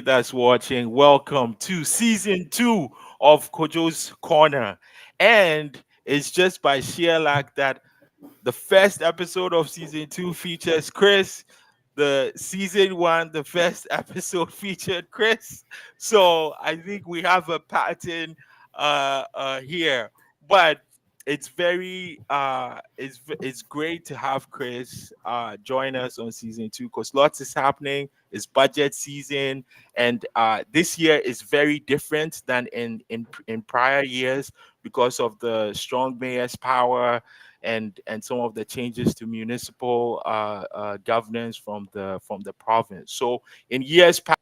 That's watching. Welcome to season two of Kojo's Corner. And it's just by sheer luck that the first episode of season two features Chris. The season one, the first episode featured Chris. So I think we have a pattern here. But it's great to have Chris join us on season two because lots is happening. It's budget season, and this year is very different than in prior years because of the strong mayor's power and some of the changes to municipal governance from the province. So in years past,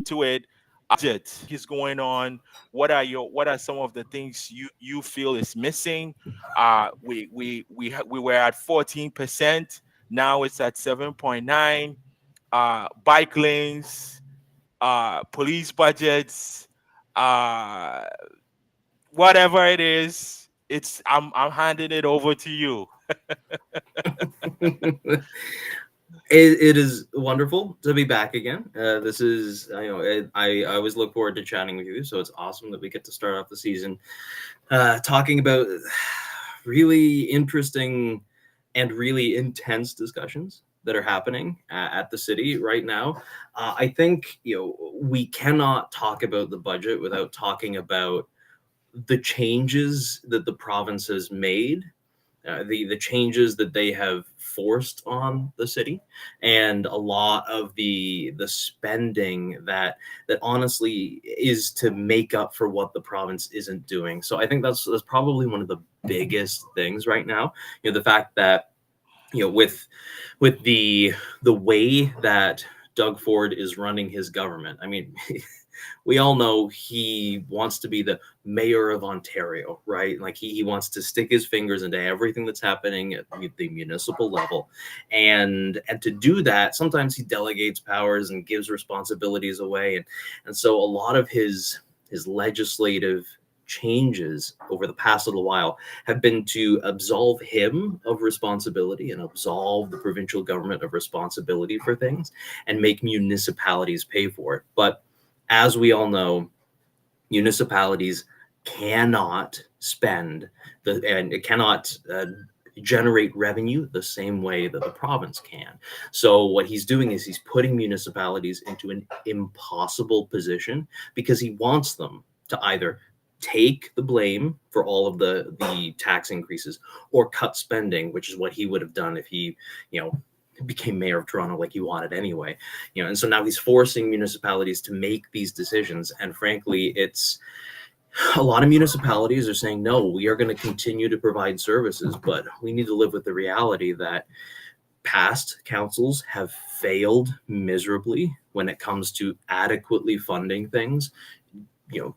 to it, budget is going on. What are some of the things you feel is missing? We were at 14%. Now it's at 7.9. Bike lanes, police budgets, uh, whatever it is, I'm handing it over to you. It is wonderful to be back again. This is, I always look forward to chatting with you. So it's awesome that we get to start off the season talking about really interesting and really intense discussions that are happening at the city right now. I think we cannot talk about the budget without talking about the changes that the province has made, the changes that they have forced on the city, and a lot of the spending that honestly is to make up for what the province isn't doing. So I think that's probably one of the biggest things right now. The fact that with the way that Doug Ford is running his government. I mean, we all know he wants to be the mayor of Ontario, right? Like he wants to stick his fingers into everything that's happening at the municipal level. And to do that, sometimes he delegates powers and gives responsibilities away. And so a lot of his legislative changes over the past little while have been to absolve him of responsibility and absolve the provincial government of responsibility for things and make municipalities pay for it. But as we all know, municipalities cannot spend and it cannot generate revenue the same way that the province can. So what he's doing is he's putting municipalities into an impossible position because he wants them to either take the blame for all of the tax increases or cut spending, which is what he would have done if he, became mayor of Toronto like he wanted anyway. And so now he's forcing municipalities to make these decisions. And frankly, it's a lot of municipalities are saying, no, we are going to continue to provide services, but we need to live with the reality that past councils have failed miserably when it comes to adequately funding things,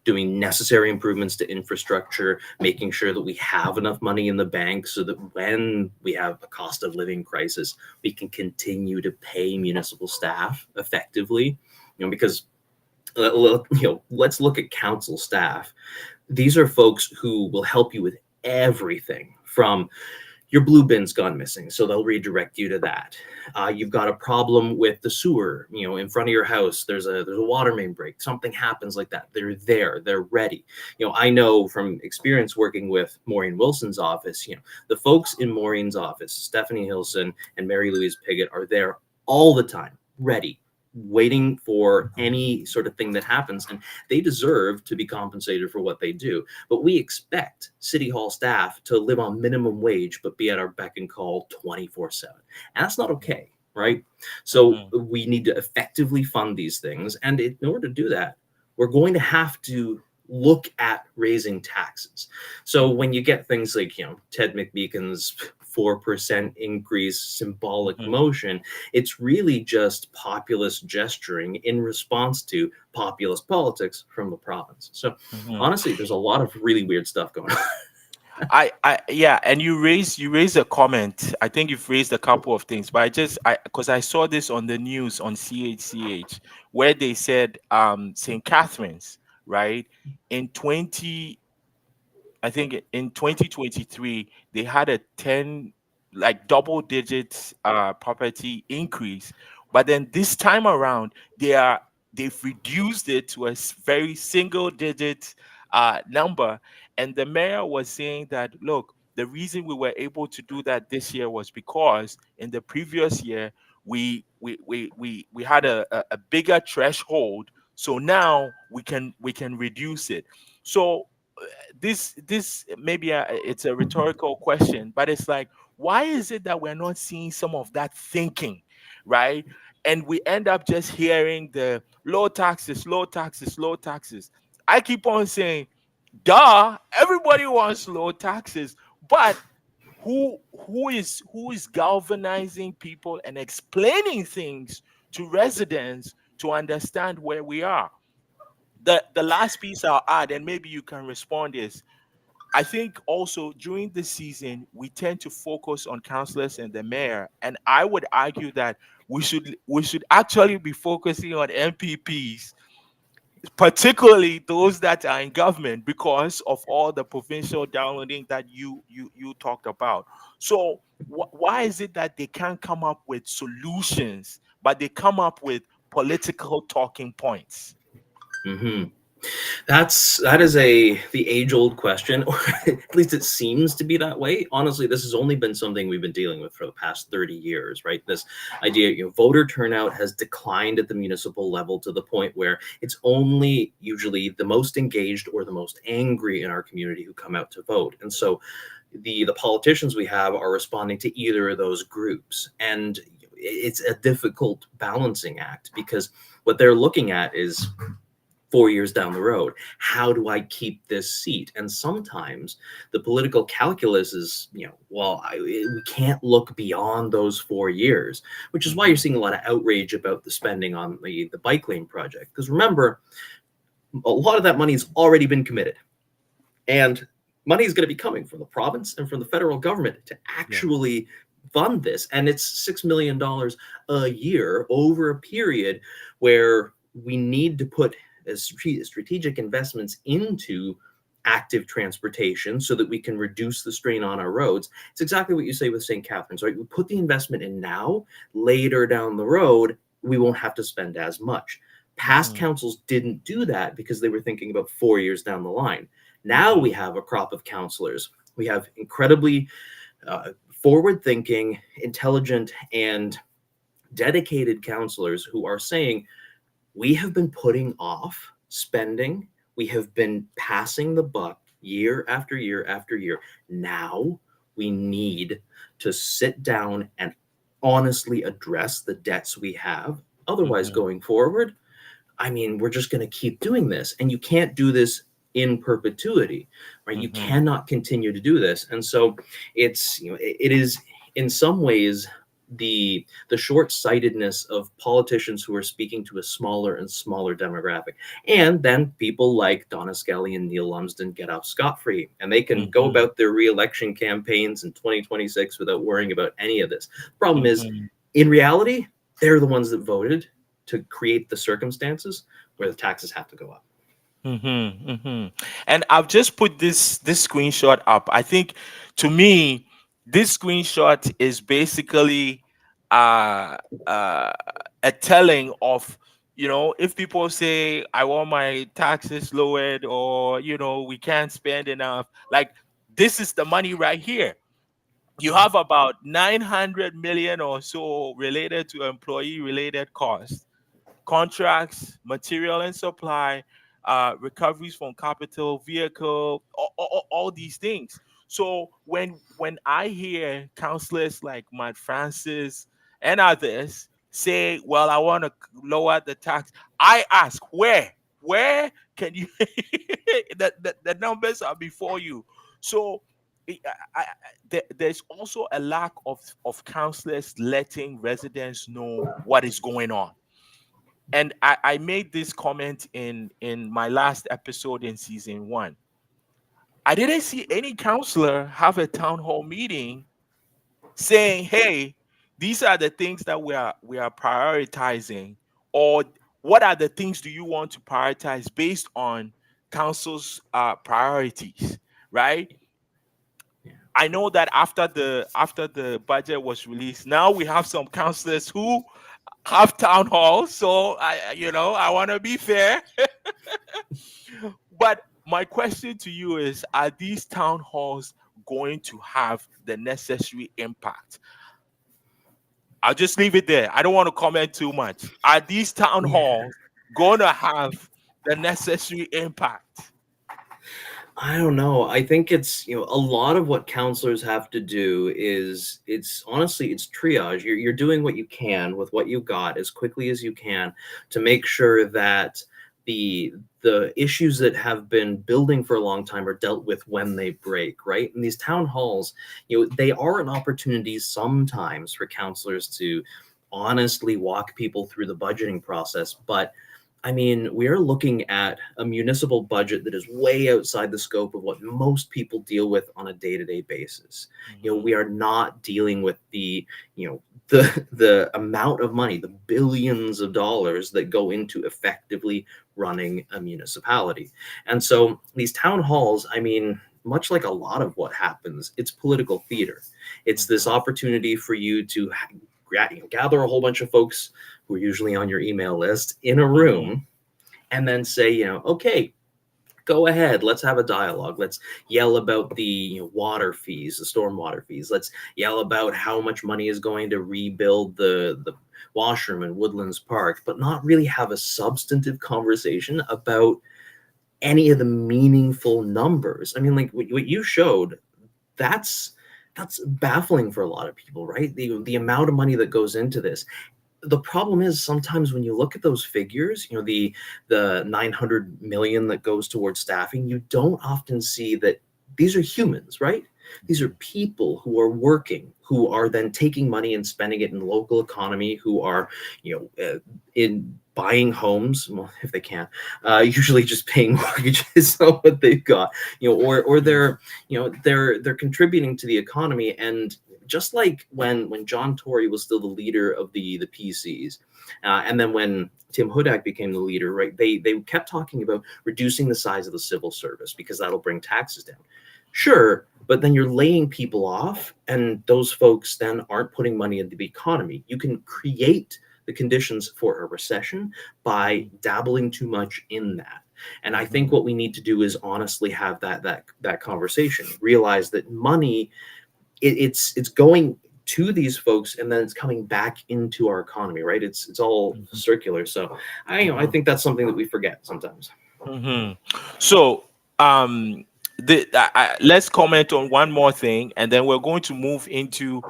doing necessary improvements to infrastructure, making sure that we have enough money in the bank so that when we have a cost of living crisis, we can continue to pay municipal staff effectively. Because let's look at council staff. These are folks who will help you with everything from your blue bin's gone missing, so they'll redirect you to that. You've got a problem with the sewer, in front of your house. There's a water main break. Something happens like that. They're there. They're ready. I know from experience working with Maureen Wilson's office. The folks in Maureen's office, Stephanie Hilson and Mary Louise Piggott, are there all the time, ready, waiting for any sort of thing that happens, and they deserve to be compensated for what they do. But we expect city hall staff to live on minimum wage but be at our beck and call 24/7, and that's not okay, right? So we need to effectively fund these things, and in order to do that, we're going to have to look at raising taxes. So when you get things like Ted McMeekin's 4% increase symbolic motion, it's really just populist gesturing in response to populist politics from the province. So honestly, there's a lot of really weird stuff going on. Yeah, and you raised a comment. I think you've raised a couple of things, but I because I saw this on the news on CHCH where they said St. Catherine's, right, in 20 I think in 2023 they had a 10 like double digits property increase, but then this time around they've reduced it to a very single digit number, and the mayor was saying that look, the reason we were able to do that this year was because in the previous year we had a bigger threshold, so now we can reduce it. So this maybe it's a rhetorical question, but it's like, why is it that we're not seeing some of that thinking, right? And we end up just hearing the low taxes, low taxes, low taxes. I keep on saying, duh, everybody wants low taxes, but who is galvanizing people and explaining things to residents to understand where we are? The last piece I'll add, and maybe you can respond, is I think also during the season we tend to focus on councillors and the mayor, and I would argue that we should actually be focusing on MPPs, particularly those that are in government, because of all the provincial downloading that you talked about. So why is it that they can't come up with solutions, but they come up with political talking points? Hmm. That is the age old question, or at least it seems to be that way. Honestly, this has only been something we've been dealing with for the past 30 years, right? This idea, voter turnout has declined at the municipal level to the point where it's only usually the most engaged or the most angry in our community who come out to vote, and so the politicians we have are responding to either of those groups, and it's a difficult balancing act because what they're looking at is 4 years down the road. How do I keep this seat? And sometimes the political calculus is, we can't look beyond those 4 years, which is why you're seeing a lot of outrage about the spending on the bike lane project. Because remember, a lot of that money has already been committed. And money is going to be coming from the province and from the federal government to Yeah. actually fund this. And it's $6 million a year over a period where we need to put strategic investments into active transportation so that we can reduce the strain on our roads. It's exactly what you say with St. Catharines, right? We put the investment in now, later down the road, we won't have to spend as much. Past Mhm. councils didn't do that because they were thinking about 4 years down the line. Now Mhm. we have a crop of councillors. We have incredibly forward thinking, intelligent, and dedicated councillors who are saying, we have been putting off spending. We have been passing the buck year after year after year. Now we need to sit down and honestly address the debts we have. Otherwise, Mhm. going forward, I mean, we're just going to keep doing this. And you can't do this in perpetuity, right? You Mhm. cannot continue to do this. And so it's, it is in some ways the short-sightedness of politicians who are speaking to a smaller and smaller demographic. And then people like Donna Skelly and Neil Lumsden get off scot-free, and they can go Mhm. about their re-election campaigns in 2026 without worrying about any of this. Problem is, Mhm. in reality, they're the ones that voted to create the circumstances where the taxes have to go up. Mm-hmm, mm-hmm. And I've just put this screenshot up. I think to me, this screenshot is basically uh, uh, a telling of, if people say I want my taxes lowered, or we can't spend enough. Like, this is the money right here. You have about 900 million or so related to employee related costs, contracts, material and supply, recoveries from capital, vehicle, all these things. So when I hear counselors like Matt Francis and others say, "Well, I want to lower the tax," I ask, where can you? The numbers are before you. So. There's also a lack of counselors letting residents know what is going on, and I made this comment in my last episode in season one. I didn't see any counselor have a town hall meeting saying, "Hey, these are the things that we are prioritizing," or what are the things do you want to prioritize based on council's priorities, right? Yeah. I know that after the budget was released, now we have some counselors who have town halls. So I want to be fair, but my question to you is: are these town halls going to have the necessary impact? I'll just leave it there. I don't want to comment too much. Are these town Yeah. halls going to have the necessary impact? I don't know. I think it's, a lot of what counselors have to do is, it's honestly, it's triage. You're doing what you can with what you got as quickly as you can to make sure that the issues that have been building for a long time are dealt with when they break, right? And these town halls, they are an opportunity sometimes for counselors to honestly walk people through the budgeting process, but I mean, we are looking at a municipal budget that is way outside the scope of what most people deal with on a day-to-day basis. Mhm. We are not dealing with the amount of money, the billions of dollars that go into effectively running a municipality. And so these town halls, I mean, much like a lot of what happens, it's political theater. It's this Mhm. opportunity for you to gather a whole bunch of folks who are usually on your email list in a Mhm. room and then say, okay, go ahead, let's have a dialogue. Let's yell about the water fees, the stormwater fees. Let's yell about how much money is going to rebuild the washroom in Woodlands Park, but not really have a substantive conversation about any of the meaningful numbers. I mean, like what you showed, that's baffling for a lot of people, right? The amount of money that goes into this. The problem is sometimes when you look at those figures, the 900 million that goes towards staffing, you don't often see that these are humans, right? These are people who are working, who are then taking money and spending it in the local economy, who are, in buying homes, well, if they can, usually just paying mortgages on what they've got, or Mhm. they're contributing to the economy. And just like when John Tory was still the leader of the PCs, and then when Tim Hudak became the leader, right? They kept talking about reducing the size of the civil service because that'll bring taxes down. Sure, but then you're laying people off, and those folks then aren't putting money into the economy. You can create the conditions for a recession by Mhm. dabbling too much in that. And I think Mhm. what we need to do is honestly have that conversation. Realize that money, it's going to these folks and then it's coming back into our economy, right? It's all Mhm. circular. So I Mhm. think that's something that we forget sometimes. Mhm. So, let's comment on one more thing, and then we're going to move into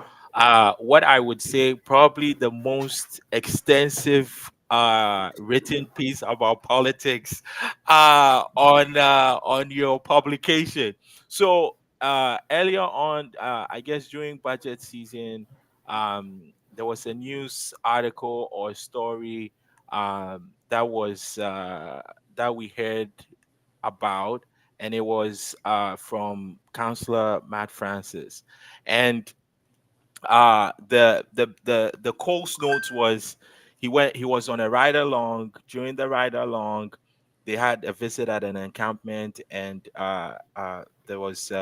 what I would say probably the most extensive written piece about politics on your publication. So, earlier on, I guess during budget season, there was a news article or story that we heard about, and it was from Councillor Matt Francis, and the Cole's notes was he was on a ride along. During the ride along, they had a visit at an encampment, and there was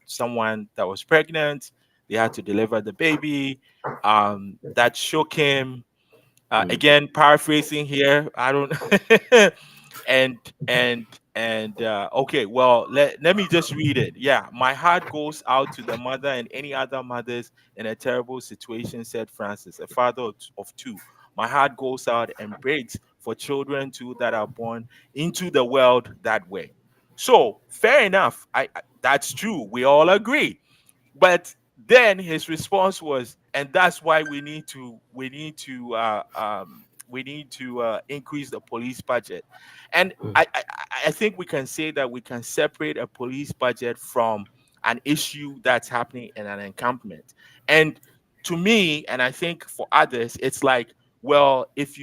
someone that was pregnant. They had to deliver the baby. That shook him. Mm. Again, paraphrasing here. I don't. and okay, well, let me just read it. Yeah, my heart goes out to the mother and any other mothers in a terrible situation, said Francis, a father of two. My heart goes out and breaks for children too that are born into the world that way. So fair enough. That's true. We all agree. But then his response was, and that's why we need to increase the police budget. And Mm. I think we can say that we can separate a police budget from an issue that's happening in an encampment. And to me, and I think for others, it's like, well, if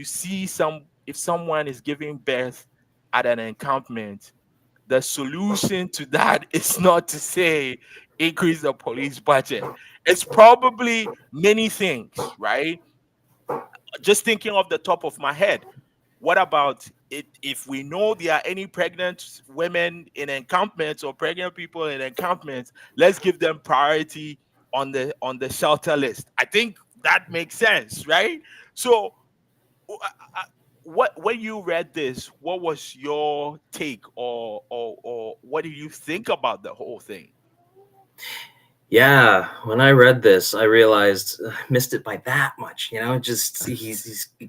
someone is giving birth at an encampment, the solution to that is not to say increase the police budget. It's probably many things, right? Just thinking off the top of my head, what about it if we know there are any pregnant women in encampments or pregnant people in encampments, let's give them priority on the shelter list. I think that makes sense, right? So what when you read this, what was your take, or what did you think about the whole thing? Yeah, when I read this, I realized I missed it by that much. Just he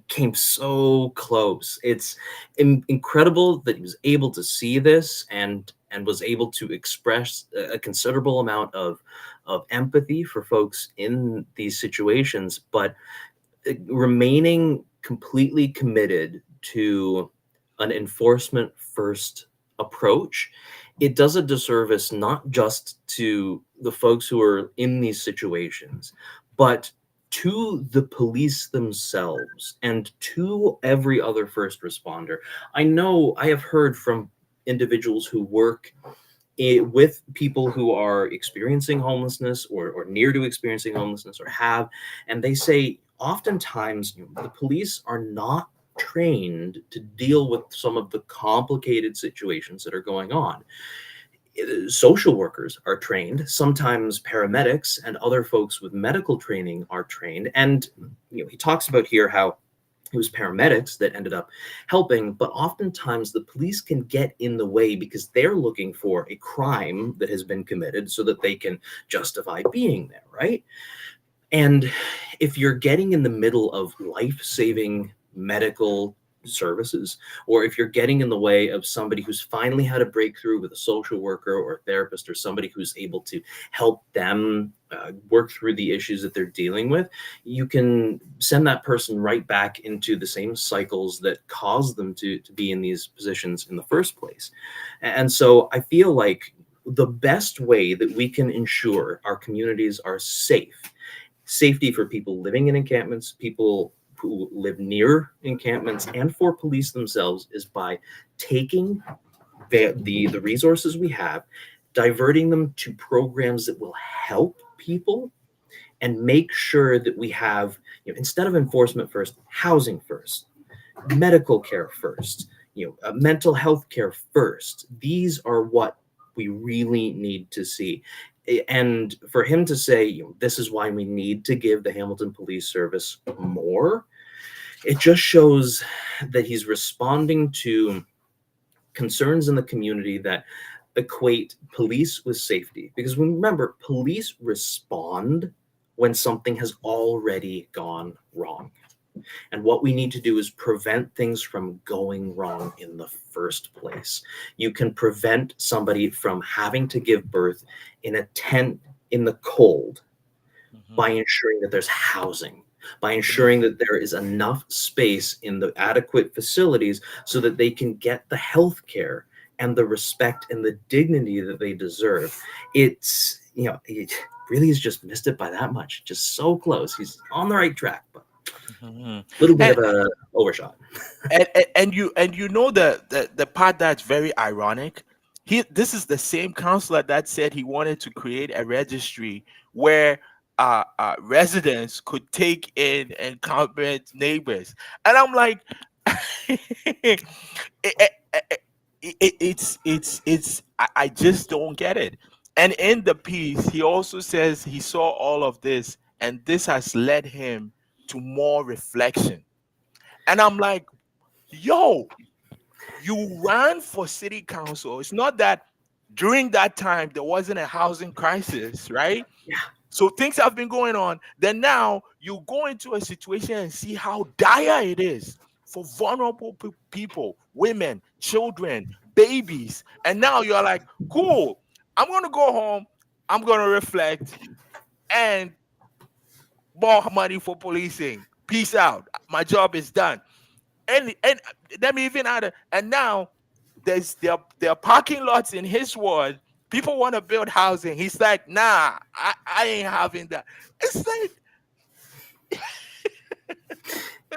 came so close. It's incredible that he was able to see this and was able to express a considerable amount of empathy for folks in these situations, but remaining completely committed to an enforcement first approach. It does a disservice not just to the folks who are in these situations, but to the police themselves and to every other first responder. I know I have heard from individuals who work with people who are experiencing homelessness or near to experiencing homelessness or have, and they say oftentimes the police are not trained to deal with some of the complicated situations that are going on. Social workers are trained, sometimes paramedics and other folks with medical training are trained, and he talks about here how it was paramedics that ended up helping, but oftentimes the police can get in the way because they're looking for a crime that has been committed so that they can justify being there, right? And if you're getting in the middle of life-saving medical services, or if you're getting in the way of somebody who's finally had a breakthrough with a social worker or a therapist or somebody who's able to help them work through the issues that they're dealing with, you can send that person right back into the same cycles that caused them to be in these positions in the first place. And so I feel like the best way that we can ensure our communities are safety for people living in encampments, people who live near encampments, and for police themselves, is by taking the resources we have, diverting them to programs that will help people, and make sure that we have, instead of enforcement first, housing first, medical care first, mental health care first. These are what we really need to see. And for him to say, this is why we need to give the Hamilton Police Service more, it just shows that he's responding to concerns in the community that equate police with safety. Because remember, police respond when something has already gone wrong. And what we need to do is prevent things from going wrong in the first place. You can prevent somebody from having to give birth in a tent in the cold by Mhm. ensuring that there's housing, by ensuring that there is enough space in the adequate facilities so that they can get the health care and the respect and the dignity that they deserve. It really has just missed it by that much. Just so close. He's on the right track, but Mhm. a little bit And of a overshot. and you know the part that's very ironic. This is the same counselor that said he wanted to create a registry where residents could take in encampment neighbors, and I'm like, it, it, I just don't get it. And in the piece, he also says he saw all of this, and this has led him to more reflection. And I'm like, yo, you ran for city council. It's not that during that time there wasn't a housing crisis, right? So things have been going on. Then now you go into a situation and see how dire it is for vulnerable people, women, children, babies. And now you're like, cool, I'm going to go home. I'm going to reflect and more money for policing. Peace out. My job is done. And let me even add, and now there are parking lots in his ward. People want to build housing. He's like, nah, I ain't having that. It's like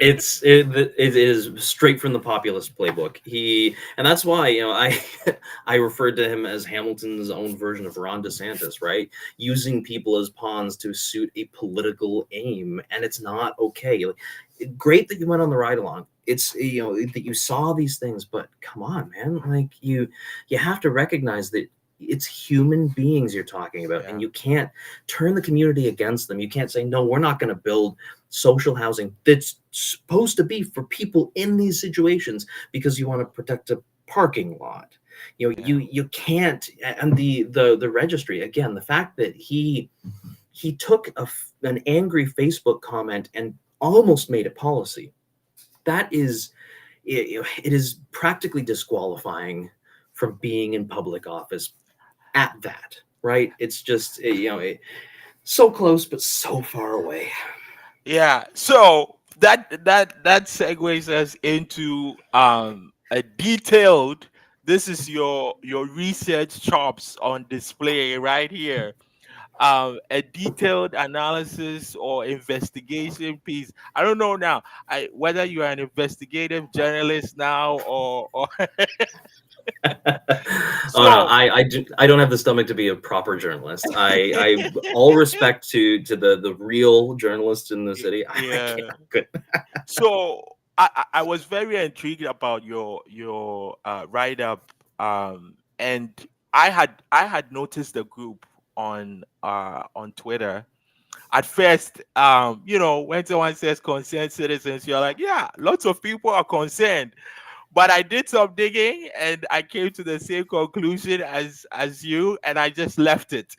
It is straight from the populist playbook. And that's why I I referred to him as Hamilton's own version of Ron DeSantis, right? Using people as pawns to suit a political aim, and it's not okay. Like, great that you went on the ride along. It's that you saw these things, but come on, man, like you have to recognize that it's human beings you're talking about, and Yeah. you can't turn the community against them. You can't say, no, we're not going to build social housing that's supposed to be for people in these situations because you want to protect a parking lot. Yeah. You can't. And the registry, again, the fact that he took an angry Facebook comment and almost made it policy, that is it is practically disqualifying from being in public office at that, right? It's just so close but so far away. Yeah. So that segues us into a detailed. This is your research chops on display right here. A detailed analysis or investigation piece. I don't know now. Whether you are an investigative journalist now or Oh no, so. I don't have the stomach to be a proper journalist. I all respect to the real journalists in the city. I can't. Yeah. Good. So I was very intrigued about your write up, and I had noticed the group on Twitter. At first, when someone says concerned citizens, you're like, yeah, lots of people are concerned. But I did some digging and I came to the same conclusion as you, and I just left it.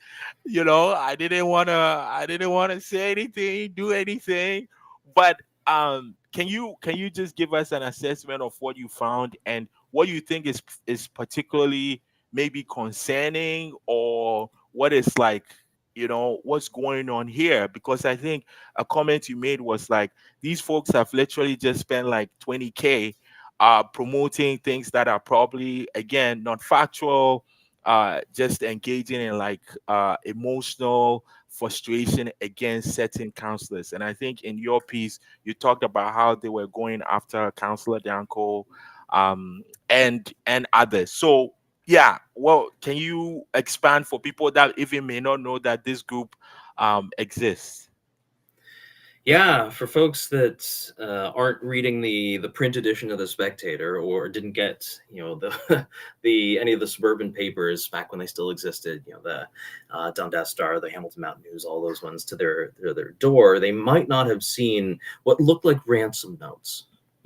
I didn't wanna say anything, do anything. But can you just give us an assessment of what you found and what you think is particularly maybe concerning, or what is like, what's going on here? Because I think a comment you made was like, these folks have literally just spent like 20K promoting things that are probably, again, not factual, just engaging in like emotional frustration against certain counselors. And I think in your piece you talked about how they were going after Counselor Danko, and others. So yeah, well, can you expand for people that even may not know that this group exists? Yeah, for folks that aren't reading the print edition of the Spectator, or didn't get the the any of the suburban papers back when they still existed, the Dundas Star, the Hamilton Mountain News, all those ones to their door, they might not have seen what looked like ransom notes.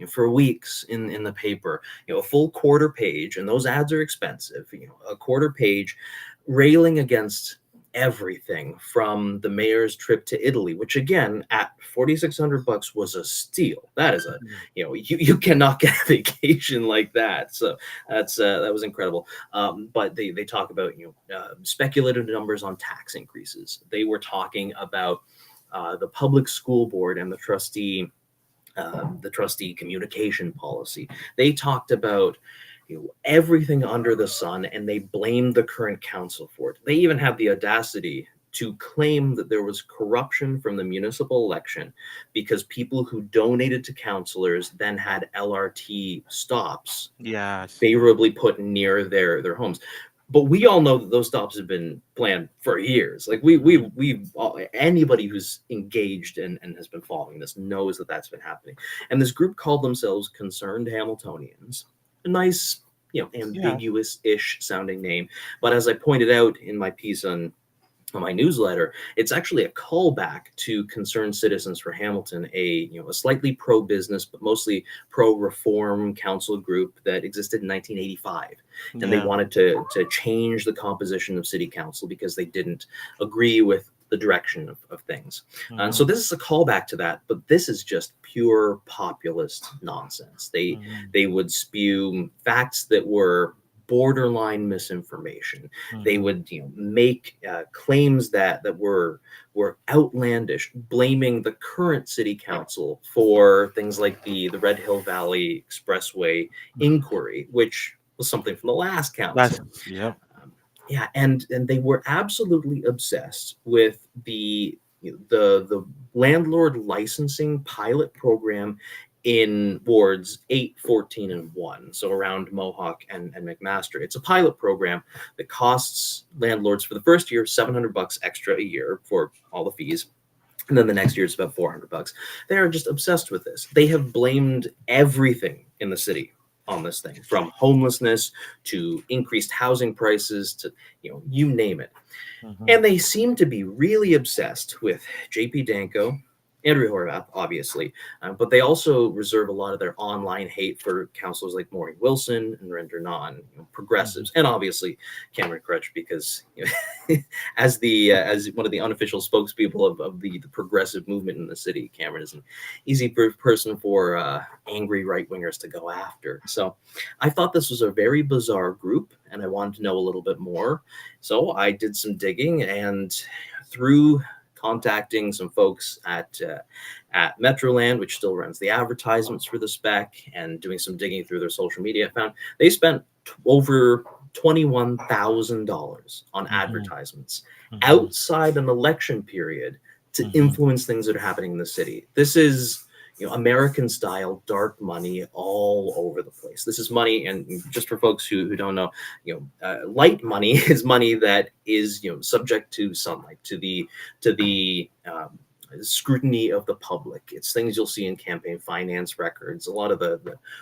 For weeks in the paper, a full quarter page, and those ads are expensive. A quarter page railing against everything from the mayor's trip to Italy, which again at $4,600 was a steal. That is you cannot get a vacation like that. So that was incredible. But they talk about speculative numbers on tax increases. They were talking about the public school board and the trustee communication policy. They talked about everything under the sun, and they blamed the current council for it. They even had the audacity to claim that there was corruption from the municipal election because people who donated to councillors then had LRT stops Yes. favorably put near their homes. But we all know that those stops have been planned for years. Like we anybody who's engaged and has been following this knows that that's been happening. And this group called themselves Concerned Hamiltonians. A nice, Yeah. ambiguous-ish sounding name. But as I pointed out in my piece on my newsletter, it's actually a callback to Concerned Citizens for Hamilton, a slightly pro-business but mostly pro-reform council group that existed in 1985, and they Yeah. wanted to change the composition of city council because they didn't agree with the direction of things. And so Mhm. this is a callback to that, but this is just pure populist nonsense. Mhm. They would spew facts that were borderline misinformation. They Mhm. would make claims that were outlandish, blaming the current city council for things like the Red Hill Valley Expressway inquiry, which was something from the last That's council. Yep. Yeah, and they were absolutely obsessed with the the landlord licensing pilot program in wards 8, 14, and 1, so around Mohawk and McMaster. It's a pilot program that costs landlords for the first year $700 extra a year for all the fees. And then the next year it's about $400. They are just obsessed with this. They have blamed everything in the city on this thing, from homelessness to increased housing prices to, you name it. And they seem to be really obsessed with JP Danko, Andrew Horvath, obviously, but they also reserve a lot of their online hate for councillors like Maureen Wilson and Narendra Nan, progressives, and obviously Cameron Crutch, because as one of the unofficial spokespeople of the progressive movement in the city, Cameron is an easy person for angry right wingers to go after. So I thought this was a very bizarre group, and I wanted to know a little bit more. So I did some digging, and through contacting some folks at Metroland, which still runs the advertisements for the spec, and doing some digging through their social media, I found they spent over $21,000 on advertisements outside an election period to influence things that are happening in the city. This is American style dark money all over the place. This is money, and just for folks who don't know, light money is money that is subject to sunlight, to the scrutiny of the public. It's things you'll see in campaign finance records, a lot of the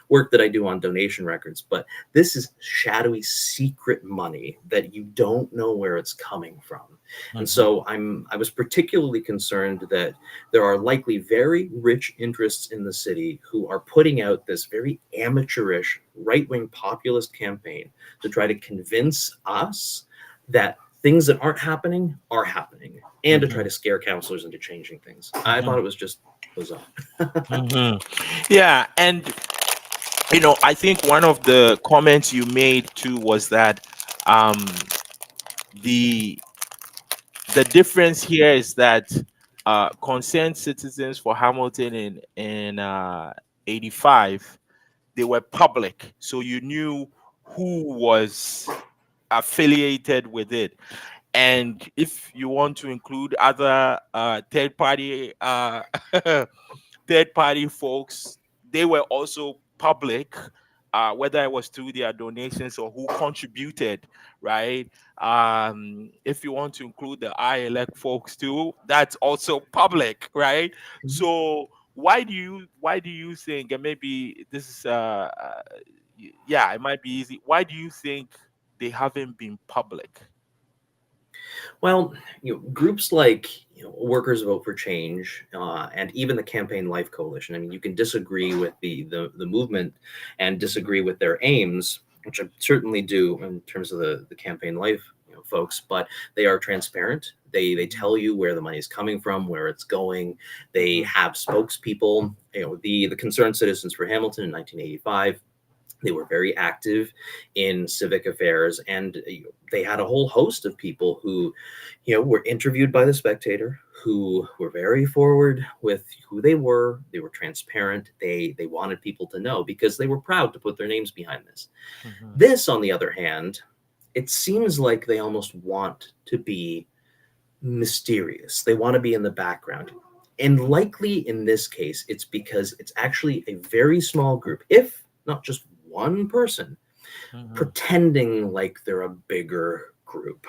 work that I do on donation records. But this is shadowy, secret money that you don't know where it's coming from. And so I was particularly concerned that there are likely very rich interests in the city who are putting out this very amateurish right-wing populist campaign to try to convince us that things that aren't happening are happening, and to try to scare councillors into changing things. I thought it was just bizarre. Yeah, and I think one of the comments you made too was that the difference here is that concerned citizens for Hamilton in 85, they were public, so you knew who was affiliated with it. And if you want to include other third party folks, they were also public, whether it was through their donations or who contributed, right? If you want to include the I elect folks too, that's also public, right? So why do you think, and maybe this is yeah, it might be easy, why do you think they haven't been public? Well, groups like Workers Vote for Change, and even the Campaign Life Coalition. I mean, you can disagree with the movement and disagree with their aims, which I certainly do in terms of the Campaign Life folks, but they are transparent. They tell you where the money is coming from, where it's going. They have spokespeople. The Concerned Citizens for Hamilton in 1985. They were very active in civic affairs, and they had a whole host of people who, were interviewed by The Spectator, who were very forward with who they were. They were transparent. They wanted people to know because they were proud to put their names behind this. This, on the other hand, it seems like they almost want to be mysterious. They want to be in the background. And likely in this case, it's because it's actually a very small group, if not just one person, pretending like they're a bigger group.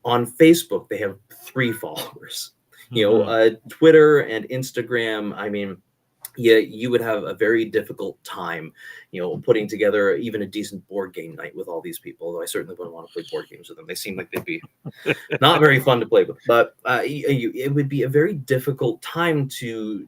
On Facebook, they have 3 followers. Twitter and Instagram, I mean, you would have a very difficult time, putting together even a decent board game night with all these people. Though I certainly wouldn't want to play board games with them. They seem like they'd be not very fun to play with. But it would be a very difficult time to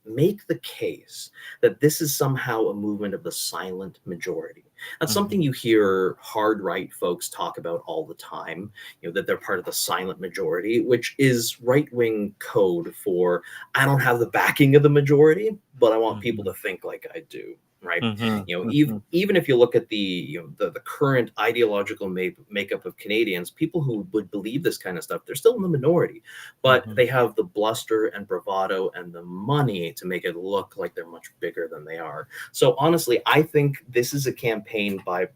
make the case that this is somehow a movement of the silent majority. That's something you hear hard right folks talk about all the time, that they're part of the silent majority, which is right-wing code for, I don't have the backing of the majority, but I want people to think like I do. Right. Even if you look at the current ideological makeup of Canadians, people who would believe this kind of stuff, they're still in the minority, but they have the bluster and bravado and the money to make it look like they're much bigger than they are. So honestly, I think this is a campaign by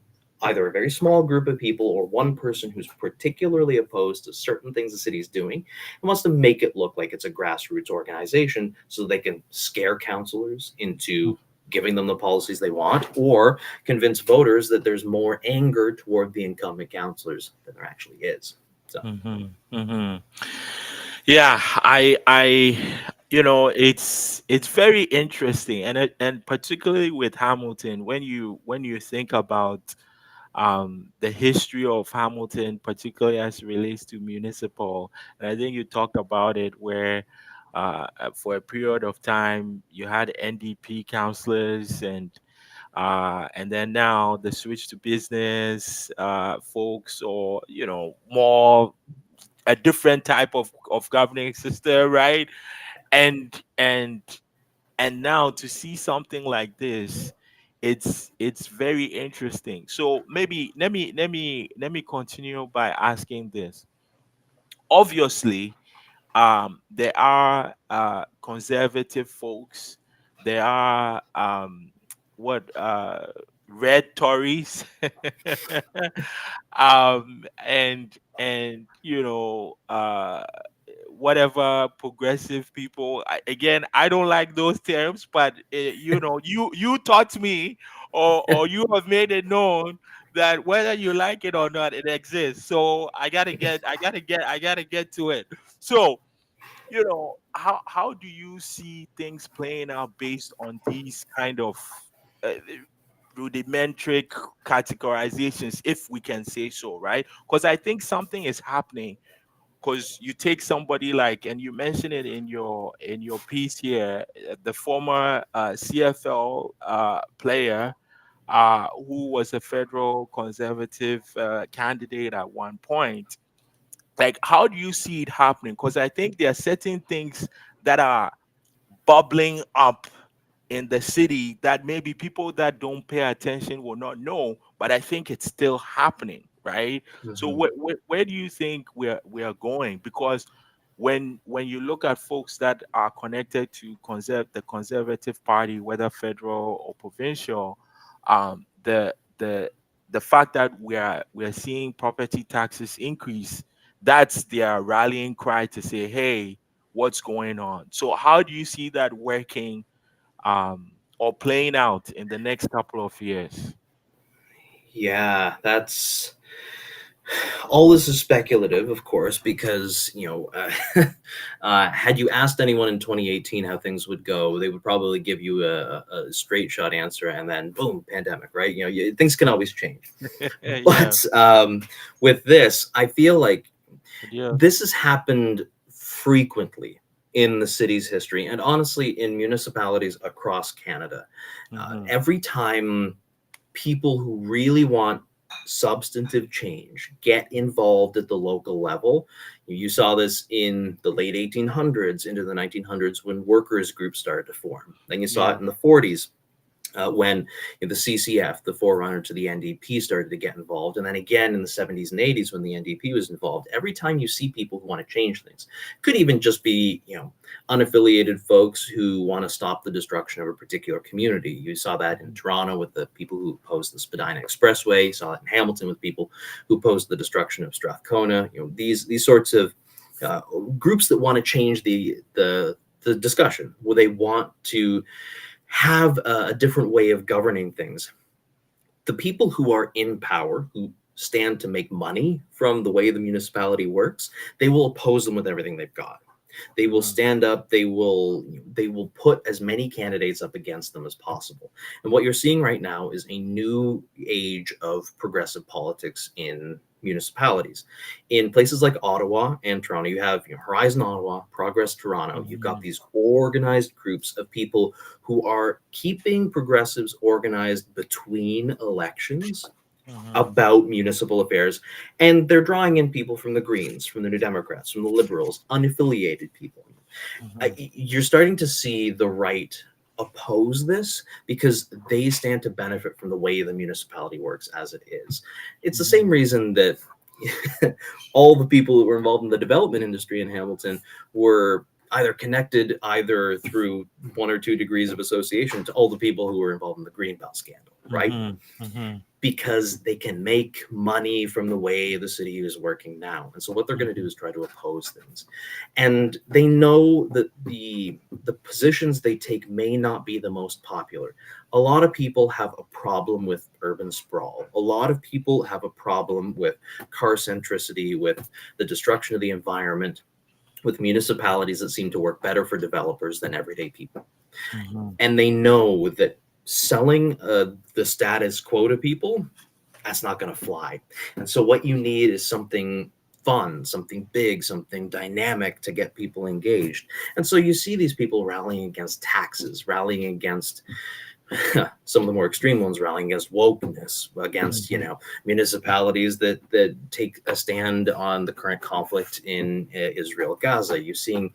either a very small group of people or one person who's particularly opposed to certain things the city is doing and wants to make it look like it's a grassroots organization so they can scare councillors into giving them the policies they want or convince voters that there's more anger toward the incumbent councillors than there actually is. So Yeah, it's very interesting, and particularly with Hamilton, when you think about the history of Hamilton, particularly as it relates to municipal. And I think you talked about it where for a period of time you had NDP councillors and then now the switch to business folks or more a different type of governing system, right? And and and now to see something like this, it's very interesting. So maybe let me continue by asking this. Obviously, there are conservative folks, there are what red Tories, and whatever progressive people. Again, I don't like those terms, but you taught me, or you have made it known that whether you like it or not, it exists. So I gotta get to it. So how do you see things playing out based on these kind of uh, rudimentary categorizations, if we can say so, right? Because I think something is happening. Because you take somebody like, and you mentioned it in your piece here, the former CFL player who was a federal conservative candidate at one point. Like, how do you see it happening? Because I think there are certain things that are bubbling up in the city that maybe people that don't pay attention will not know, but I think it's still happening, right? So mhm. where do you think we are going? Because when you look at folks that are connected to the Conservative Party, whether federal or provincial, the fact that we are seeing property taxes increase, that's their rallying cry to say, hey, what's going on? So how do you see that working or playing out in the next couple of years? Yeah, that's all. This is speculative, of course, because had you asked anyone in 2018 how things would go, they would probably give you a straight shot answer, and then boom, pandemic, right? Things can always change. Yeah, But with this, I feel like yeah. this has happened frequently in the city's history, and honestly, in municipalities across Canada. Hmm. Every time people who really want substantive change get involved at the local level. You saw this in the late 1800s into the 1900s when workers groups started to form. Then you saw Yeah. it in the 40s when the CCF, the forerunner to the NDP, started to get involved. And then again in the 70s and 80s when the NDP was involved. Every time you see people who want to change things, could even just be, unaffiliated folks who want to stop the destruction of a particular community. You saw that in Toronto with the people who opposed the Spadina Expressway. You saw it in Hamilton with people who opposed the destruction of Strathcona. These sorts of groups that want to change the discussion, where they want to have a different way of governing things. The people who are in power, who stand to make money from the way the municipality works, they will oppose them with everything they've got. They will Mhm. stand up. They will put as many candidates up against them as possible. And what you're seeing right now is a new age of progressive politics in municipalities. In places like Ottawa and Toronto, you have Horizon Ottawa, Progress Toronto. You've got Mhm. these organized groups of people who are keeping progressives organized between elections Mhm. about municipal affairs. And they're drawing in people from the Greens, from the New Democrats, from the Liberals, unaffiliated people. Mhm. You're starting to see the right oppose this because they stand to benefit from the way the municipality works as it is. It's the same Mhm. reason that all the people that were involved in the development industry in Hamilton were either connected either through 1 or 2 degrees of association to all the people who were involved in the Greenbelt scandal. right? Mm-hmm. Mm-hmm. Because they can make money from the way the city is working now. And so what they're going to do Mm-hmm. is try to oppose things. And they know that the positions they take may not be the most popular. A lot of people have a problem with urban sprawl. A lot of people have a problem with car centricity, with the destruction of the environment, with municipalities that seem to work better for developers than everyday people. Mm-hmm. And they know that selling the status quo to people, that's not going to fly. And so what you need is something fun, something big, something dynamic to get people engaged. And so you see these people rallying against taxes, rallying against some of the more extreme ones, rallying against wokeness, against municipalities that take a stand on the current conflict in Israel, Gaza. You're seeing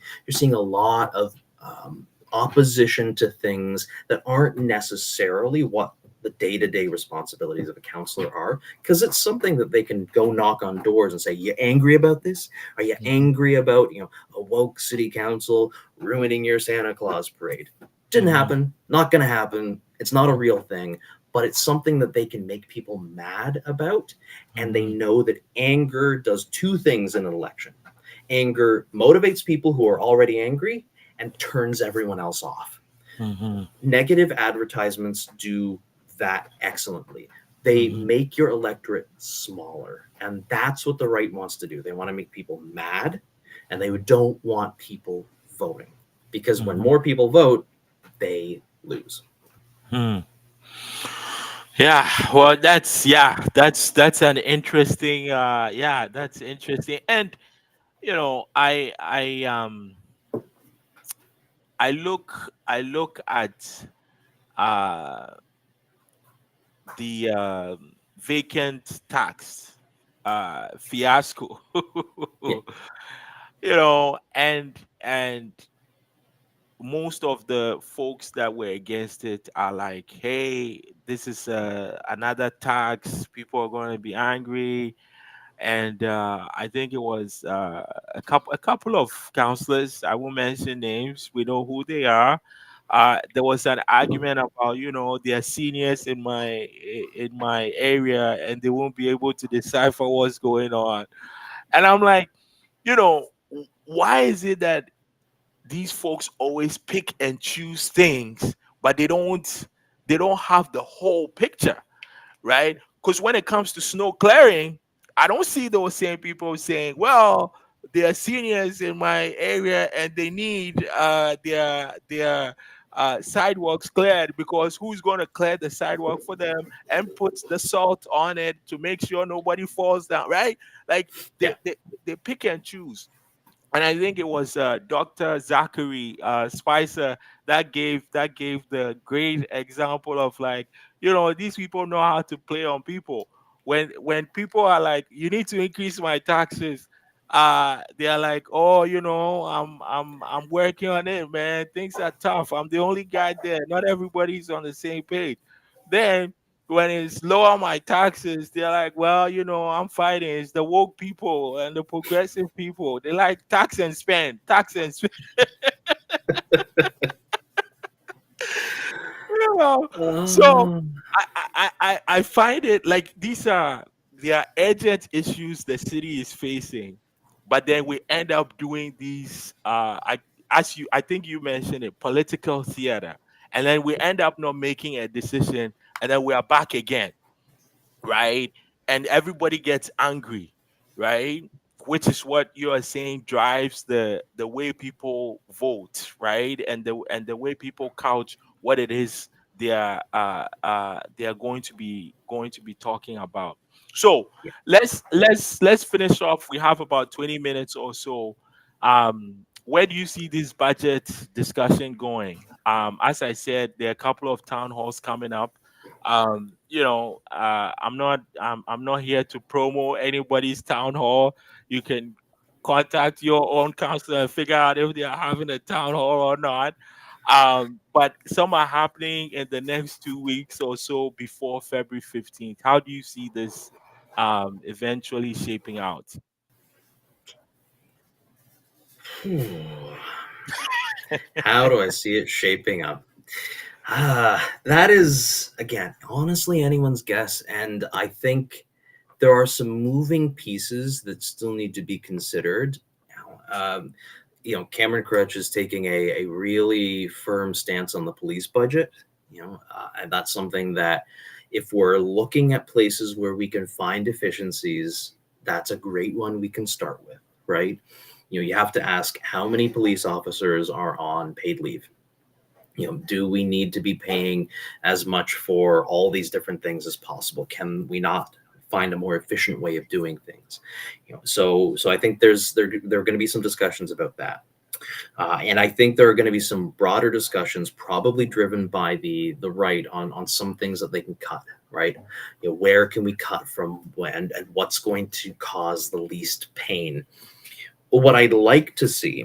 a lot of opposition to things that aren't necessarily what the day-to-day responsibilities of a counselor are, because it's something that they can go knock on doors and say, you angry about this? Are you Mm-hmm. angry about a woke city council ruining your Santa Claus parade? Didn't Mm-hmm. happen, not going to happen. It's not a real thing, but it's something that they can make people mad about. And they Mm-hmm. know that anger does two things in an election. Anger motivates people who are already angry and turns everyone else off. Mm-hmm. Negative advertisements do that excellently. They Mm-hmm. make your electorate smaller. And that's what the right wants to do. They want to make people mad, and they don't want people voting. Because when Mm-hmm. more people vote, they lose. Hmm. Yeah, well, that's an interesting. Yeah, that's interesting. And I look at uh the vacant tax fiasco. Yeah. And most of the folks that were against it are like, hey, this is another tax, people are going to be angry. And I think it was a couple of counselors. I won't mention names. We know who they are. There was an argument about, they are seniors in my area, and they won't be able to decipher what's going on. And I'm like, why is it that these folks always pick and choose things, but they don't have the whole picture, right? Because when it comes to snow clearing, I don't see those same people saying, "Well, they are seniors in my area and they need their sidewalks cleared, because who's going to clear the sidewalk for them and put the salt on it to make sure nobody falls down?" Right? Like Yeah. they pick and choose. And I think it was Dr. Zachary Spicer that gave the great example of, like, these people know how to play on people. When people are like, you need to increase my taxes, they are like, oh, I'm working on it, man. Things are tough. I'm the only guy there. Not everybody's on the same page. Then when it's lower my taxes, they're like, well, I'm fighting. It's the woke people and the progressive people. They like tax and spend, tax and spend. You know? So Uh, I find it like they are urgent issues the city is facing, but then we end up doing these. I think you mentioned it, political theater, and then we end up not making a decision, and then we are back again, right? And everybody gets angry, right? Which is what you are saying drives the way people vote, right? And the way people couch what it is they are going to be talking about. So yeah. let's finish off. We have about 20 minutes or so. Where do you see this budget discussion going? As I said, there are a couple of town halls coming up. I'm not here to promo anybody's town hall. You can contact your own counselor and figure out if they are having a town hall or not. But some are happening in the next 2 weeks or so before February 15th. How do you see this eventually shaping out? How do I see it shaping up? That is, again, honestly anyone's guess. And I think there are some moving pieces that still need to be considered. Cameron Crutch is taking a really firm stance on the police budget. And that's something that, if we're looking at places where we can find efficiencies, that's a great one we can start with, right? You have to ask how many police officers are on paid leave. Do we need to be paying as much for all these different things as possible? Can we not find a more efficient way of doing things? So I think there are going to be some discussions about that. And I think there are going to be some broader discussions, probably driven by the right, on some things that they can cut. Right, where can we cut from when, and what's going to cause the least pain? What I'd like to see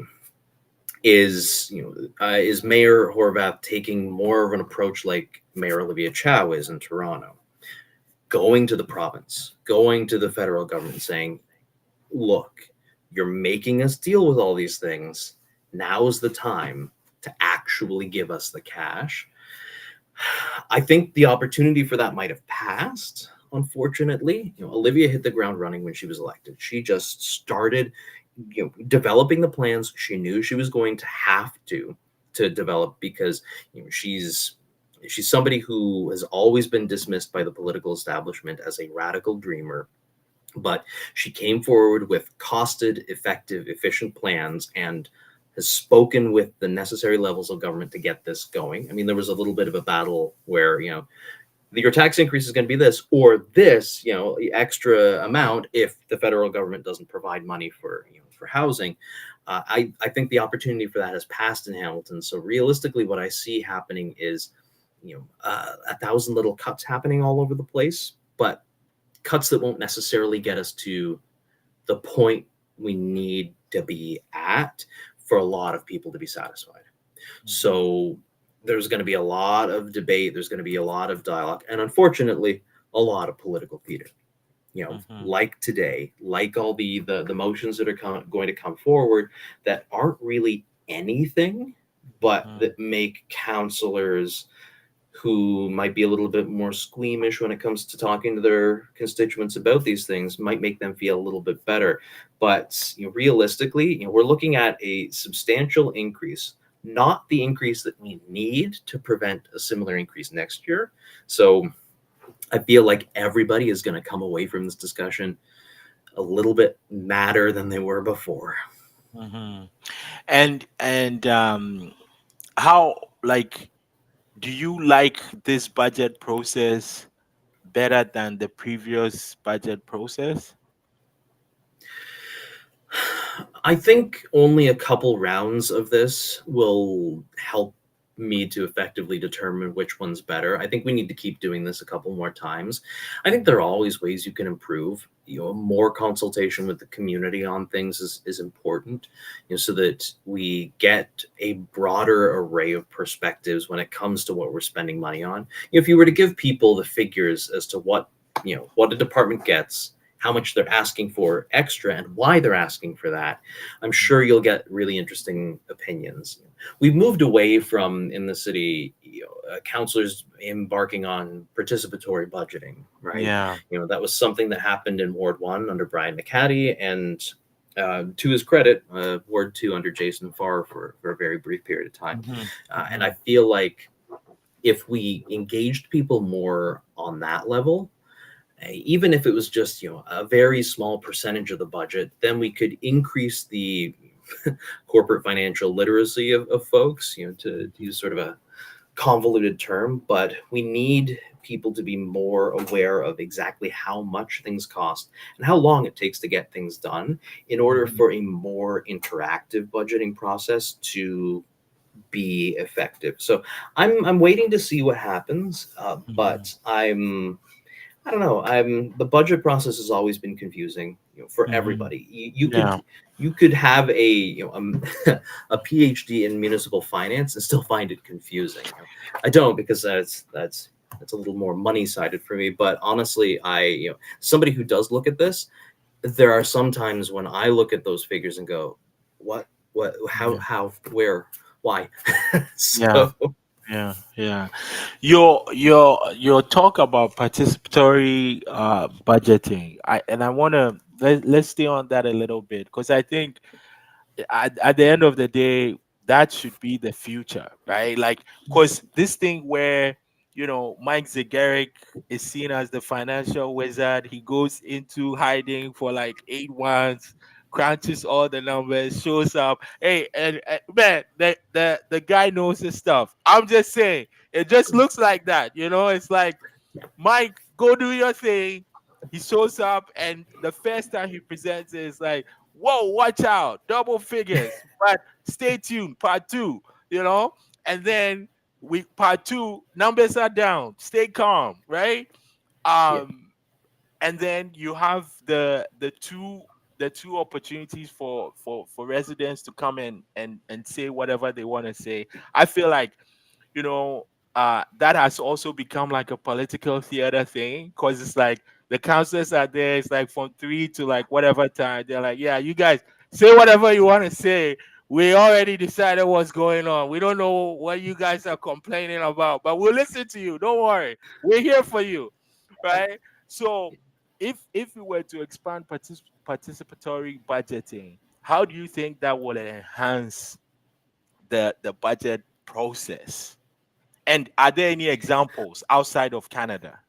is Mayor Horvath taking more of an approach like Mayor Olivia Chow is in Toronto, going to the province, going to the federal government, saying, "Look, you're making us deal with all these things. Now is the time to actually give us the cash." I think the opportunity for that might have passed. Unfortunately, Olivia hit the ground running when she was elected. She just started, developing the plans she knew she was going to have to develop, because she's somebody who has always been dismissed by the political establishment as a radical dreamer. But she came forward with costed, effective, efficient plans, and has spoken with the necessary levels of government to get this going. I mean, there was a little bit of a battle where, your tax increase is going to be this or this, extra amount if the federal government doesn't provide money for housing. I think the opportunity for that has passed in Hamilton. So realistically, what I see happening is, 1,000 little cuts happening all over the place, but cuts that won't necessarily get us to the point we need to be at for a lot of people to be satisfied. So there's going to be a lot of debate. There's going to be a lot of dialogue, and unfortunately, a lot of political theater. Like today, like all the motions that are going to come forward that aren't really anything, but that make councillors who might be a little bit more squeamish when it comes to talking to their constituents about these things, might make them feel a little bit better. But realistically, we're looking at a substantial increase, not the increase that we need to prevent a similar increase next year. So I feel like everybody is going to come away from this discussion a little bit madder than they were before. And how, like, do you like this budget process better than the previous budget process? I think only a couple rounds of this will help me to effectively determine which one's better. I think we need to keep doing this a couple more times. I think there are always ways you can improve. More consultation with the community on things is important, so that we get a broader array of perspectives when it comes to what we're spending money on. If you were to give people the figures as to what a department gets, how much they're asking for extra, and why they're asking for that, I'm sure you'll get really interesting opinions. We've moved away from, in the city, councillors embarking on participatory budgeting, right? Yeah. That was something that happened in Ward 1 under Brian McCaddy, and to his credit, Ward 2 under Jason Farr for a very brief period of time. And I feel like if we engaged people more on that level, even if it was just a very small percentage of the budget, then we could increase the corporate financial literacy of folks, to use sort of a convoluted term. But we need people to be more aware of exactly how much things cost and how long it takes to get things done, in order for a more interactive budgeting process to be effective. So I'm waiting to see what happens, but I don't know. The budget process has always been confusing, for everybody. You could have a a PhD in municipal finance and still find it confusing. I don't, because that's a little more money sided for me. But honestly, somebody who does look at this, there are some times when I look at those figures and go, what, how, where, why? So. Yeah, yeah. Your talk about participatory budgeting. I want to let's stay on that a little bit, because I think at the end of the day, that should be the future, right? Like, because this thing where, Mike Zagaric is seen as the financial wizard, he goes into hiding for like 8 months, crunches all the numbers, shows up. Hey, and man, the guy knows his stuff. I'm just saying, it just looks like that, It's like, Mike, go do your thing. He shows up, and the first time he presents it is like, whoa, watch out, double figures. But stay tuned, part two, you know? And then we part two, numbers are down. Stay calm, right? Yeah, Um, and then you have the two opportunities for residents to come in and say whatever they want to say. I feel like, you know, that has also become like a political theater thing, because it's like the councillors are there. It's like from 3 to like whatever time. They're like, yeah, you guys say whatever you want to say. We already decided what's going on. We don't know what you guys are complaining about, but we'll listen to you. Don't worry. We're here for you. Right? So if we were to expand participatory budgeting, how do you think that will enhance the budget process? And are there any examples outside of Canada?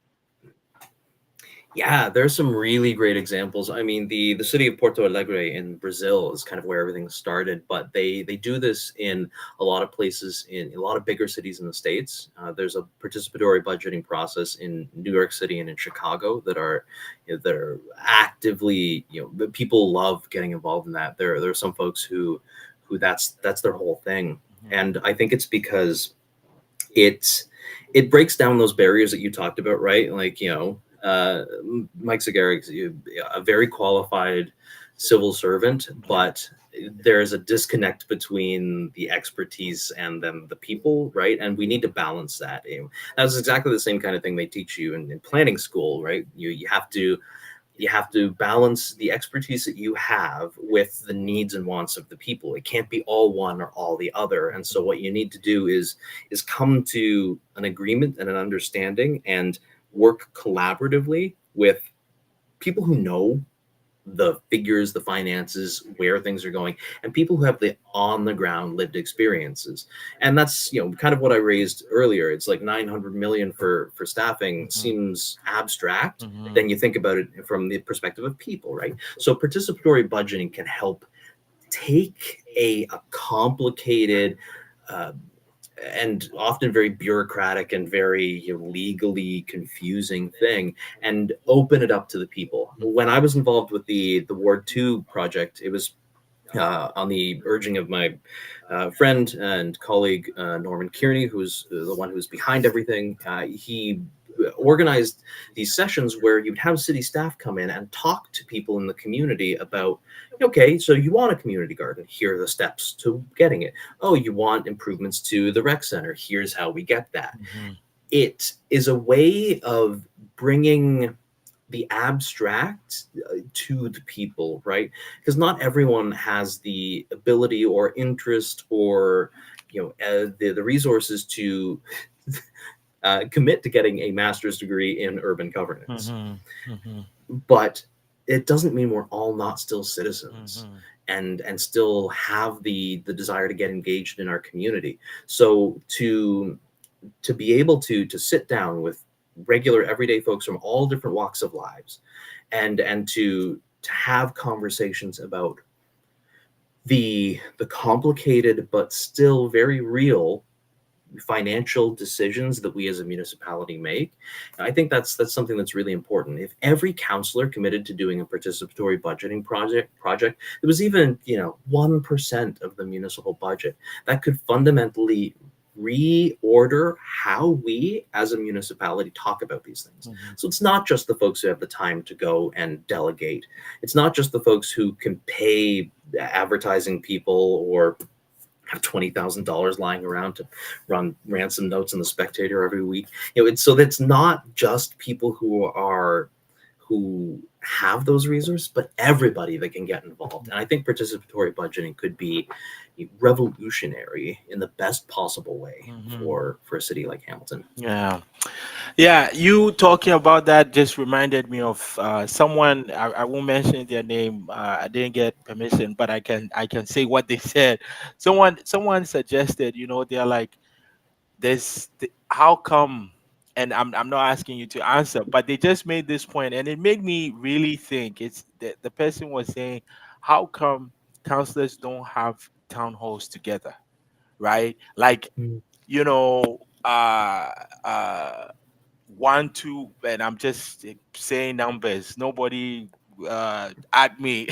yeah, there's some really great examples. I mean, the city of Porto Alegre in Brazil is kind of where everything started, but they do this in a lot of places, in a lot of bigger cities in the States. There's a participatory budgeting process in New York City and in Chicago that are actively, people love getting involved in that. There are some folks who that's their whole thing, Mhm. and I think it's because it it breaks down those barriers that you talked about, right? Like, Mike Zagaric, a very qualified civil servant, Yeah. but there's a disconnect between the expertise and then the people, right? And we need to balance that. That's exactly the same kind of thing they teach you in planning school, right? You have to balance the expertise that you have with the needs and wants of the people. It can't be all one or all the other. And so what you need to do is come to an agreement and an understanding and work collaboratively with people who know the figures, the finances, where things are going, and people who have the on the ground lived experiences. And that's, kind of what I raised earlier. It's like 900 million for staffing Mhm. seems abstract. Mhm. Then you think about it from the perspective of people, right? So participatory budgeting can help take a complicated, uh, and often very bureaucratic and very, legally confusing thing, and open it up to the people. When I was involved with the Ward 2 project, it was on the urging of my friend and colleague Norman Kearney, who's the one who's behind everything. He organized these sessions where you'd have city staff come in and talk to people in the community about, okay, so you want a community garden, here are the steps to getting it. Oh, you want improvements to the rec center, here's how we get that. Mhm. It is a way of bringing the abstract to the people, right? Because not everyone has the ability or interest or, the resources to commit to getting a master's degree in urban governance. Mhm. Mhm. But it doesn't mean we're all not still citizens Mhm. and still have the desire to get engaged in our community. So to be able to sit down with regular everyday folks from all different walks of lives and to have conversations about the complicated but still very real financial decisions that we as a municipality make. I think that's something that's really important. If every councillor committed to doing a participatory budgeting project, it was even, 1% of the municipal budget, that could fundamentally reorder how we as a municipality talk about these things. Mhm. So it's not just the folks who have the time to go and delegate. It's not just the folks who can pay advertising people or have $20,000 lying around to run ransom notes in the Spectator every week. It's so that's not just people who have those resources, but everybody that can get involved. And I think participatory budgeting could be revolutionary in the best possible way Mhm. for a city like Hamilton. Yeah. Yeah, you talking about that just reminded me of someone. I won't mention their name. I didn't get permission, but I can say what they said. Someone suggested, they're like, how come? And I'm not asking you to answer, but they just made this point, and it made me really think. It's the person was saying, how come counselors don't have town halls together, right? Like, Mm. you know, uh, uh, 1, 2, and I'm just saying numbers. Nobody at me,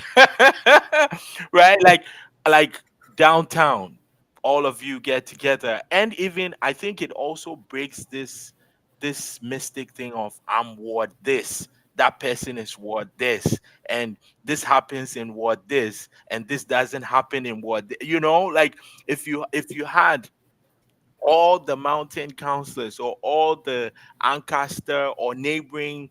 right? Like downtown, all of you get together, and even I think it also breaks this mystic thing of I'm ward this. That person is ward this, and this happens in ward this, and this doesn't happen in ward. Like if you had all the mountain councillors or all the Ancaster or neighboring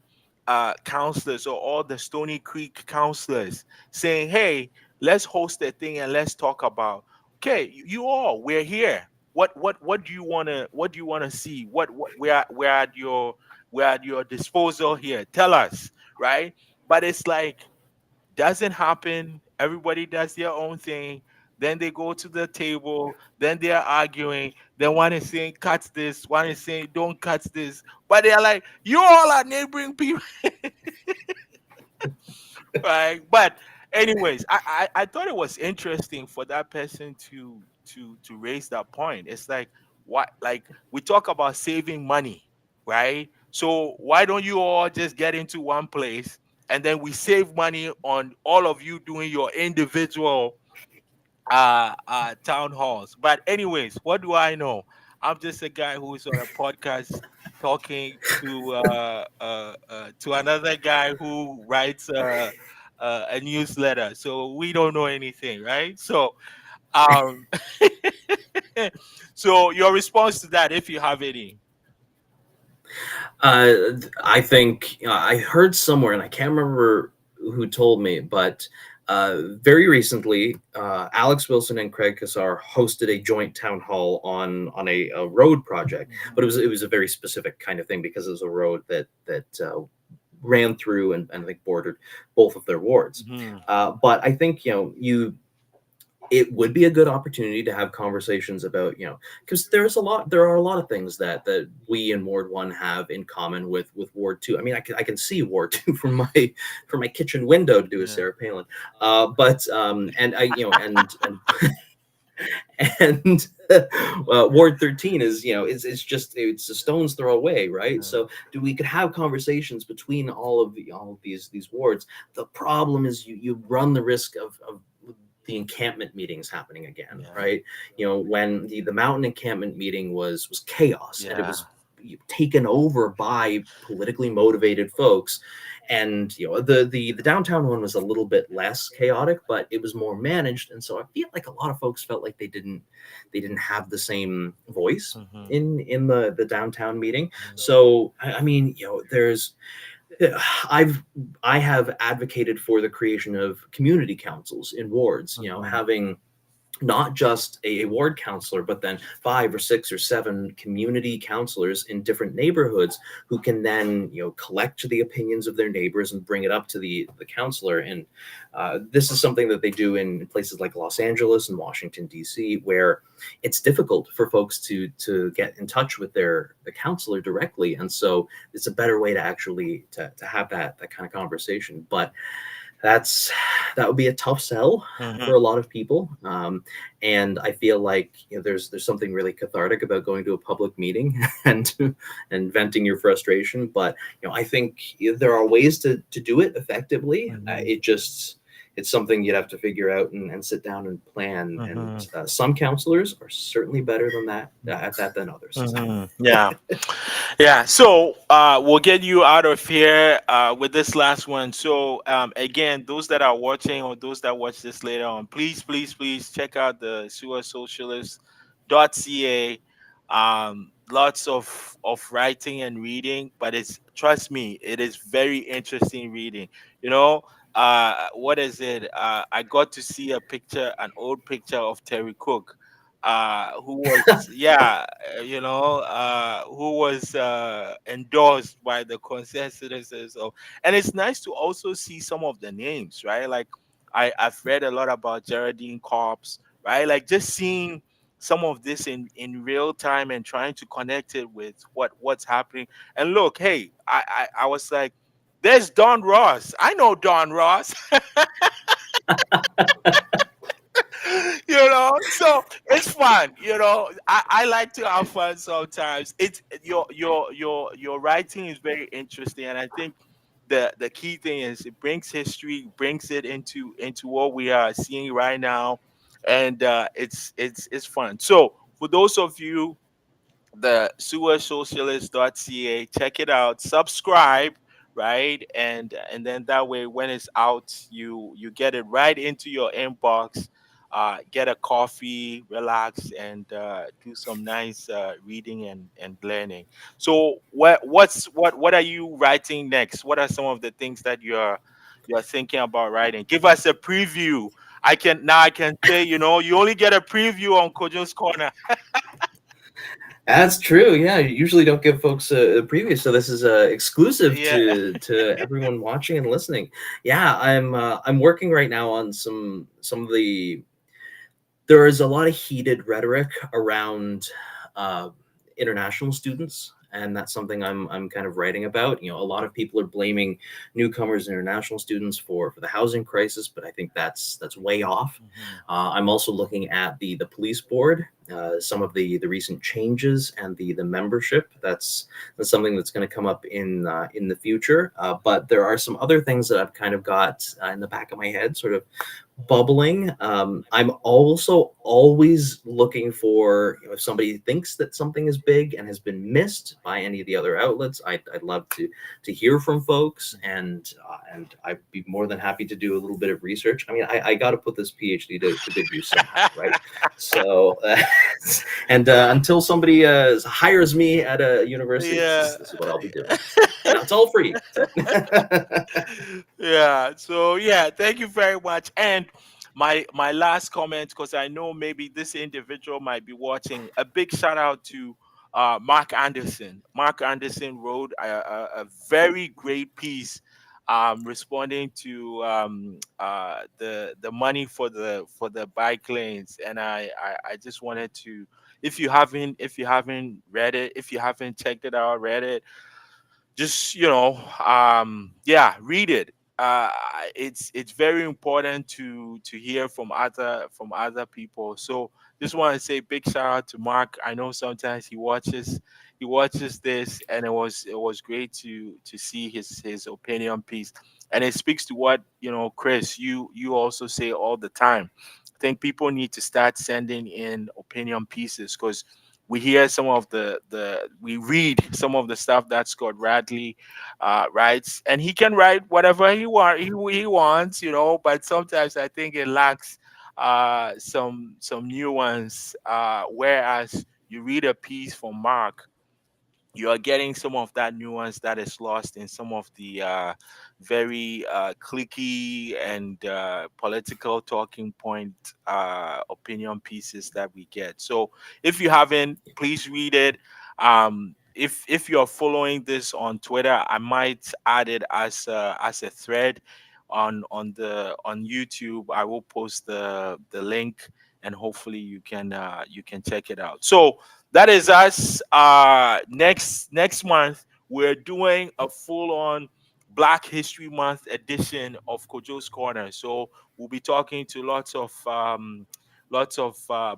councillors or all the Stony Creek councillors saying, "Hey, let's host a thing and let's talk about. Okay, you all, we're here. What do you wanna see? What we're at your disposal here. Tell us, right? But it's like doesn't happen. Everybody does their own thing. Then they go to the table. Then they are arguing. Then one is saying, cut this. One is saying, don't cut this. But they are like, you all are neighboring people. Right? But anyways, I thought it was interesting for that person to raise that point. It's like what like we talk about saving money, right? So why don't you all just get into one place and then we save money on all of you doing your individual town halls. But anyways, what do I know? I'm just a guy who's on a podcast talking to another guy who writes a newsletter. So we don't know anything, right? So um so your response to that, if you have any. Uh, I think I heard somewhere, and I can't remember who told me, but very recently, Alex Wilson and Craig Kassar hosted a joint town hall on a road project, but it was a very specific kind of thing because it was a road that ran through and I think bordered both of their wards. Mhm. But I think it would be a good opportunity to have conversations about because there are a lot of things that we in Ward 1 have in common with Ward 2. I mean, I can see Ward 2 from my kitchen window, to do a Yeah. Sarah Palin. But and I and Ward 13 is it's a stone's throw away, right? Yeah. So do we could have conversations between all of these wards. The problem is you run the risk of the encampment meetings happening again, Yeah. right? When the mountain encampment meeting was chaos, and it Yeah. was taken over by politically motivated folks. And the downtown one was a little bit less chaotic, but it was more managed, and so I feel like a lot of folks felt like they didn't have the same voice Mhm. in the downtown meeting. So I mean, there's I've I have advocated for the creation of community councils in wards, Mhm. having not just a ward counselor, but then 5 or 6 or 7 community counselors in different neighborhoods who can then collect the opinions of their neighbors and bring it up to the counselor. And this is something that they do in places like Los Angeles and Washington D.C., where it's difficult for folks to get in touch with the counselor directly, and so it's a better way to actually to have that kind of conversation. But that's that would be a tough sell Mhm. for a lot of people, and I feel like there's something really cathartic about going to a public meeting and venting your frustration. But I think there are ways to do it effectively. Mhm. It's something you'd have to figure out and sit down and plan. Mhm. And some counselors are certainly better than that at that than others. Yeah. Yeah. So we'll get you out of here with this last one. So again, those that are watching or those that watch this later on, please check out the Sewer Socialists.ca. lots of writing and reading, but it's, trust me, it is very interesting reading. You know, what is it? I got to see a picture, an old picture of Terry Cook, who was, yeah, who was endorsed by the concerned citizens of, and it's nice to also see some of the names, right? Like I've read a lot about Geraldine Corpse, right? Like just seeing some of this in real time and trying to connect it with what's happening. And look, hey, I was like, there's Don Ross. I know Don Ross. So it's fun. I like to have fun sometimes. It's your writing is very interesting, and I think the key thing is it brings history, brings it into what we are seeing right now, and it's fun. So for those of you, the Sewer Socialists.ca. Check it out. Subscribe, right? And then that way, when it's out, you get it right into your inbox. Get a coffee, relax, and do some nice reading and learning. So, what are you writing next? What are some of the things that you're thinking about writing? Give us a preview. I can say, you only get a preview on Kojo's Corner. That's true. Yeah, you usually don't give folks a preview, so this is exclusive Yeah. to everyone watching and listening. Yeah, I'm working right now on some of the. There is a lot of heated rhetoric around uh, international students, and that's something I'm kind of writing about. A lot of people are blaming newcomers and international students for the housing crisis, but I think that's way off. Mhm. I'm also looking at the police board, some of the recent changes and the membership. That's something that's going to come up in the future. But there are some other things that I've kind of got in the back of my head, sort of bubbling. I'm also always looking for, if somebody thinks that something is big and has been missed by any of the other outlets, I'd love to hear from folks, and I'd be more than happy to do a little bit of research. I mean, I got to put this PhD to good use somehow, right? So, and until somebody hires me at a university, this Yeah. is this is what I'll be doing. So, it's all free. So. Yeah. So yeah, thank you very much. And my last comment, because I know maybe this individual might be watching. A big shout out to Mark Anderson. Mark Anderson wrote a very great piece, responding to the money for the bike lanes. And I just wanted to, if you haven't read it, if you haven't checked it out, read it, just yeah, read it. It's very important to hear from other people. So just want to say big shout out to Mark. I know sometimes he watches this, and it was great to see his opinion piece, and it speaks to what, Chris, you also say all the time. I think people need to start sending in opinion pieces, because we read some of the stuff that Scott Radley writes, and he can write whatever he wants, but sometimes I think it lacks some nuance. Whereas you read a piece from Mark, you are getting some of that nuance that is lost in some of the very cliquey and political talking point opinion pieces that we get. So if you haven't, please read it. If you're following this on Twitter, I might add it as a thread on YouTube. I will post the link, and hopefully you can check it out. So that is us. Next month we're doing a full-on Black History Month edition of Kojo's Corner. So we'll be talking to lots of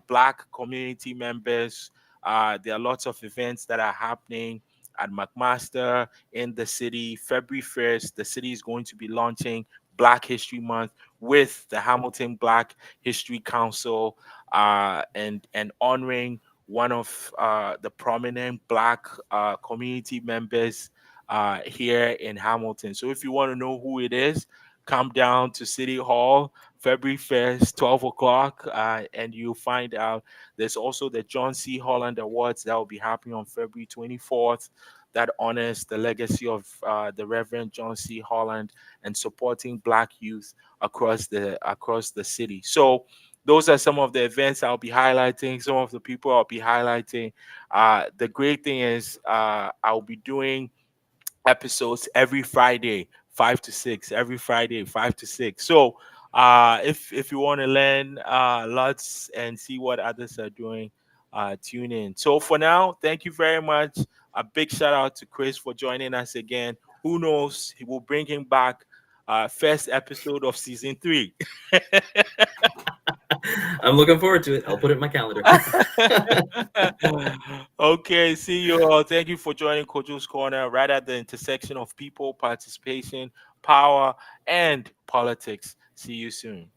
Black community members. There are lots of events that are happening at McMaster in the city. February 1st, the city is going to be launching Black History Month with the Hamilton Black History Council, and honoring one of the prominent Black community members here in Hamilton. So if you want to know who it is, come down to City Hall February 1st, 12 o'clock, and you'll find out there's also the John C. Holland Awards that will be happening on February 24th that honors the legacy of the Reverend John C. Holland and supporting Black youth across the city. So those are some of the events I'll be highlighting, some of the people I'll be highlighting. The great thing is I'll be doing episodes every Friday, 5 to 6. Every Friday, 5 to 6. So, if you want to learn lots and see what others are doing, tune in. So for now, thank you very much. A big shout out to Chris for joining us again. Who knows? He will bring him back. First episode of season 3. I'm looking forward to it. I'll put it in my calendar. Okay, see you all. Thank you for joining Kojo's Corner, right at the intersection of people, participation, power, and politics. See you soon.